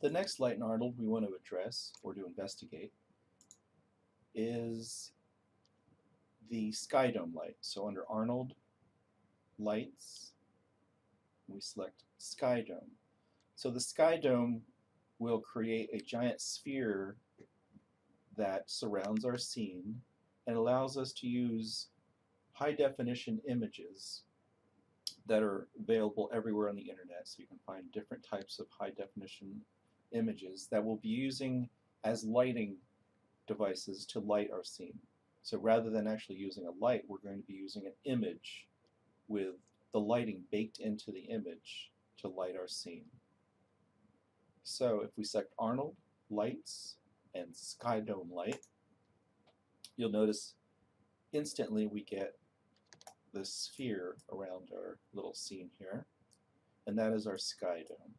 The next light in Arnold we want to address or to investigate is the sky dome light. So under Arnold Lights, we select Sky Dome. So the sky dome will create a giant sphere that surrounds our scene and allows us to use high definition images that are available everywhere on the internet. So you can find different types of high definition images that we'll be using as lighting devices to light our scene. So rather than actually using a light, we're going to be using an image with the lighting baked into the image to light our scene. So if we select Arnold Lights and Sky Dome Light, you'll notice instantly we get this sphere around our little scene here, and that is our sky dome.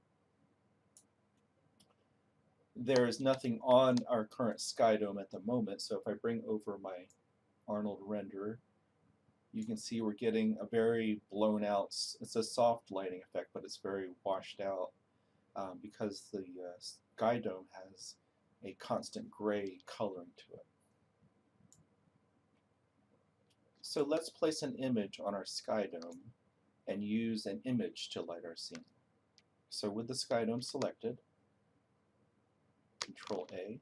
There is nothing on our current sky dome at the moment, so if I bring over my Arnold renderer, you can see we're getting a very blown out, it's a soft lighting effect, but it's very washed out because the sky dome has a constant gray coloring to it. So let's place an image on our sky dome and use an image to light our scene. So with the sky dome selected, Control A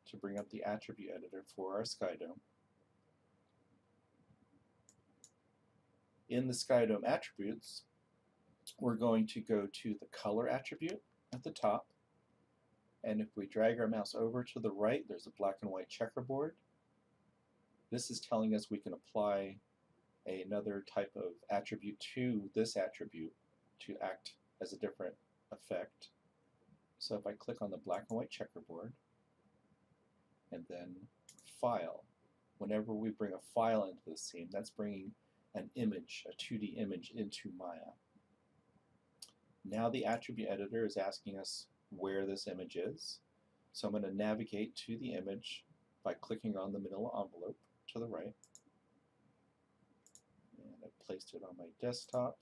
to bring up the attribute editor for our sky dome. In the sky dome attributes, we're going to go to the color attribute at the top, and if we drag our mouse over to the right, there's a black and white checkerboard. This is telling us we can apply another type of attribute to this attribute to act as a different effect. So if I click on the black and white checkerboard and then File, whenever we bring a file into the scene, that's bringing an image, a 2D image, into Maya. Now the attribute editor is asking us where this image is. So I'm going to navigate to the image by clicking on the manila envelope to the right. And I've placed it on my desktop,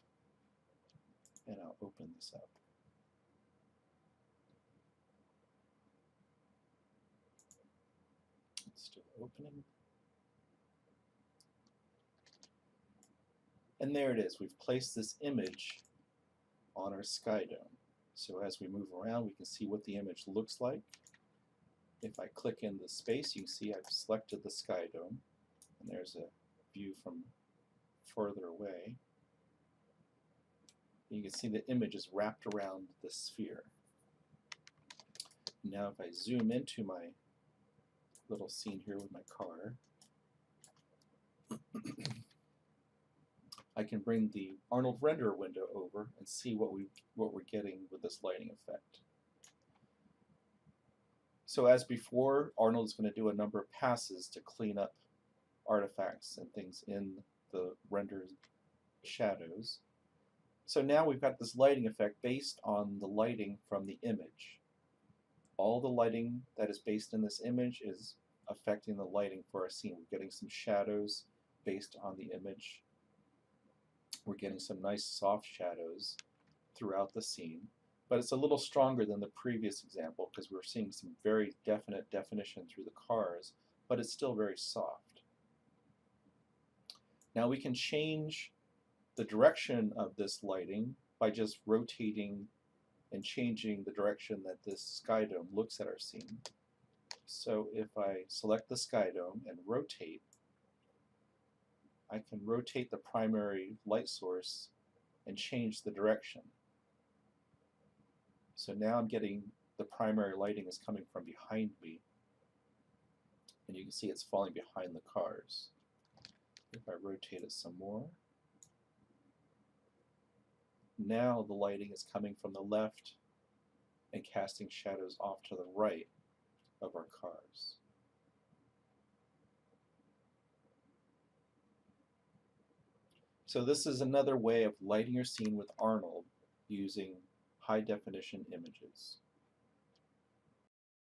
and I'll open this up. It's still opening. And there it is. We've placed this image on our sky dome. So as we move around, we can see what the image looks like. If I click in the space, you can see I've selected the sky dome, and there's a view from further away. You can see the image is wrapped around the sphere. Now if I zoom into my little scene here with my car, I can bring the Arnold renderer window over and see what we're getting with this lighting effect. So as before, Arnold is going to do a number of passes to clean up artifacts and things in the rendered shadows. So now we've got this lighting effect based on the lighting from the image. All the lighting that is based in this image is affecting the lighting for our scene. We're getting some shadows based on the image. We're getting some nice soft shadows throughout the scene, but it's a little stronger than the previous example because we're seeing some very definite definition through the cars, but it's still very soft. Now we can change the direction of this lighting by just rotating and changing the direction that this sky dome looks at our scene. So if I select the sky dome and rotate, I can rotate the primary light source and change the direction. So now I'm getting the primary lighting is coming from behind me, and you can see it's falling behind the cars. If I rotate it some more, now the lighting is coming from the left and casting shadows off to the right of our cars. So this is another way of lighting your scene with Arnold using high definition images.